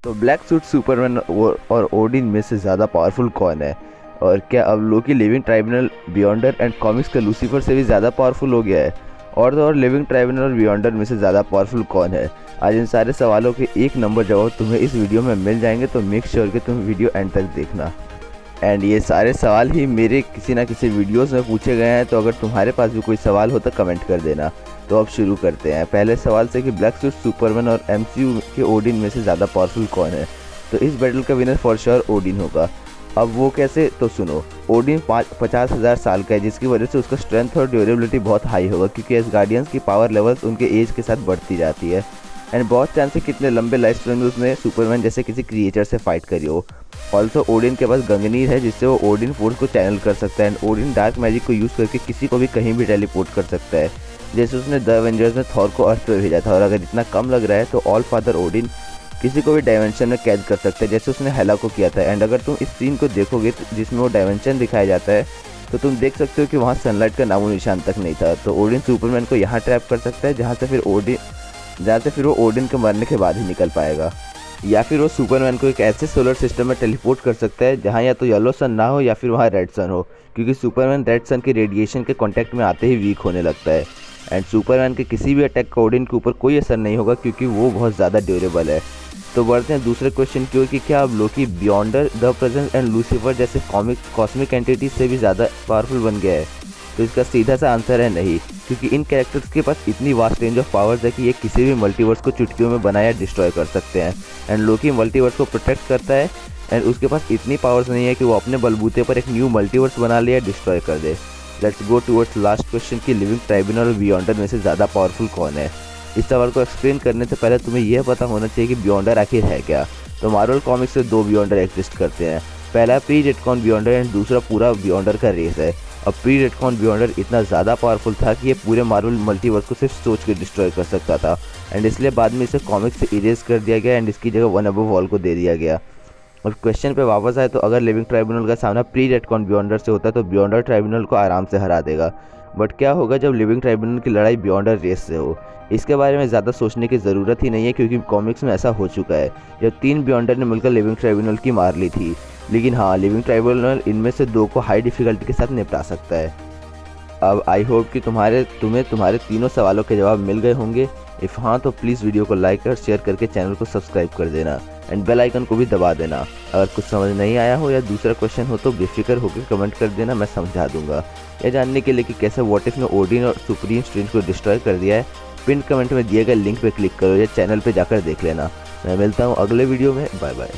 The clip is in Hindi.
तो ब्लैक सूट सुपरमैन और ओडिन में से ज़्यादा पावरफुल कौन है? और क्या अब Loki living tribunal beyonder and comics का लूसीफर से भी ज़्यादा पावरफुल हो गया है? और तो और लिविंग ट्राइब्यूनल और बियॉन्डर में से ज़्यादा पावरफुल कौन है? आज इन सारे सवालों के एक नंबर जवाब तुम्हें इस वीडियो में मिल जाएंगे, तो मेक श्योर कि तुम वीडियो एंड तक देखना। एंड ये सारे सवाल ही मेरे किसी ना किसी वीडियोस में पूछे गए हैं, तो अगर तुम्हारे पास भी कोई सवाल हो तो कमेंट कर देना। तो अब शुरू करते हैं पहले सवाल से कि ब्लैक सूट सुपरमैन और एमसीयू के ओडिन में से ज़्यादा पावरफुल कौन है? तो इस बैटल का विनर फॉर श्योर ओडिन होगा। अब वो कैसे, तो सुनो। ओडिन 50,000 साल का है, जिसकी वजह से उसका स्ट्रेंथ और ड्यूरेबिलिटी बहुत हाई होगा, क्योंकि एस गार्डियंस की पावर लेवल्स उनके एज के साथ बढ़ती जाती है। एंड बहुत चांस है कितने लंबे लाइफ स्पैन में उसने सुपरमैन जैसे किसी क्रिएचर से फाइट करी हो। ऑल्सो ओडिन के पास गंगनीर है, जिससे वो ओडिन फोर्स को चैनल कर सकता है। एंड ओडिन डार्क मैजिक को यूज़ करके किसी को भी कहीं भी टेलीपोर्ट कर सकता है, जैसे उसने द एवेंजर्स में थॉर को अर्थ पे भेजा था। और अगर इतना कम लग रहा है तो ऑल फादर ओडिन किसी को भी डायमेंशन में कैद कर सकता है, जैसे उसने हेला को किया था। एंड अगर तुम इस सीन को देखोगे जिसमें वो डायमेंशन दिखाया जाता है, तो तुम देख सकते हो कि वहाँ सनलाइट का नामो निशान तक नहीं था। तो ओडिन सुपरमैन को यहाँ ट्रैप कर सकता है, जहाँ से फिर वो ओडिन के मरने के बाद ही निकल पाएगा। या फिर वो सुपरमैन को एक ऐसे सोलर सिस्टम में टेलीपोर्ट कर सकता है जहाँ या तो येलो सन ना हो या फिर वहाँ रेड सन हो, क्योंकि सुपरमैन रेड सन के रेडिएशन के कांटेक्ट में आते ही वीक होने लगता है। एंड सुपरमैन के किसी भी अटैक का ओडिन के ऊपर कोई असर नहीं होगा, क्योंकि वो बहुत ज़्यादा ड्यूरेबल है। तो बढ़ते हैं दूसरे क्वेश्चन की ओर कि क्या अब Loki beyonder, the presence and Lucifer जैसे कॉस्मिक एंटिटी से भी ज़्यादा पावरफुल बन गया है? तो इसका सीधा सा आंसर है नहीं, क्योंकि इन कैरेक्टर्स के पास इतनी वास्ट रेंज ऑफ पावर्स है कि ये किसी भी मल्टीवर्स को चुटकियों में बनाया डिस्ट्रॉय कर सकते हैं। एंड लोकी मल्टीवर्स को प्रोटेक्ट करता है, एंड उसके पास इतनी पावर्स नहीं है कि वो अपने बलबूते पर एक न्यू मल्टीवर्स बना ले या डिस्ट्रॉय कर दे। Let's go towards last question कि लिविंग ट्राइब्यूनल और बियॉन्डर में से ज़्यादा पावरफुल कौन है? इस सवाल को एक्सप्लेन करने से पहले तुम्हें यह पता होना चाहिए कि बियॉन्डर आखिर है क्या। तो मार्वल कॉमिक्स में दो बियॉन्डर एग्जिस्ट करते हैं। पहला प्री रेटकॉन बियॉन्डर एंड दूसरा पूरा बियॉन्डर का रेस है। अब प्री रेटकॉन बियॉन्डर इतना ज़्यादा पावरफुल था कि ये पूरे मार्वल मल्टीवर्स को सिर्फ सोच के डिस्ट्रॉय कर सकता था, एंड इसलिए बाद में इसे कॉमिक्स से इरेज कर दिया गया एंड इसकी जगह वन अबव ऑल को दे दिया गया। और क्वेश्चन पे वापस आए तो अगर लिविंग ट्राइब्यूनल का सामना प्री रेटकॉन बियॉन्डर से होता है तो बियॉन्डर ट्राइब्यूनल को आराम से हरा देगा। बट क्या होगा जब लिविंग ट्राइब्यूनल की लड़ाई बियॉन्डर रेस से हो? इसके बारे में ज़्यादा सोचने की ज़रूरत ही नहीं है, क्योंकि कॉमिक्स में ऐसा हो चुका है जब 3 बियॉन्डर ने मिलकर लिविंग ट्राइब्यूनल की मार ली थी। लेकिन हाँ, लिविंग ट्राइब्यूनल इनमें से 2 को हाई डिफ़िकल्टी के साथ निपटा सकता है। अब आई होप कि तुम्हें तुम्हारे तीनों सवालों के जवाब मिल गए होंगे। इफ़ हाँ, तो प्लीज़ वीडियो को लाइक और शेयर करके चैनल को सब्सक्राइब कर देना, एंड बेल आइकन को भी दबा देना। अगर कुछ समझ नहीं आया हो या दूसरा क्वेश्चन हो तो बेफिक्र होकर कमेंट कर देना, मैं समझा दूंगा। यह जानने के लिए कि कैसे व्हाट इफ ने ओडिन और सुप्रीम स्ट्रेंज को डिस्ट्रॉय कर दिया है, पिन कमेंट में दिए गए लिंक पर क्लिक करो या चैनल पर जाकर देख लेना। मैं मिलता हूँ अगले वीडियो में। Bye bye.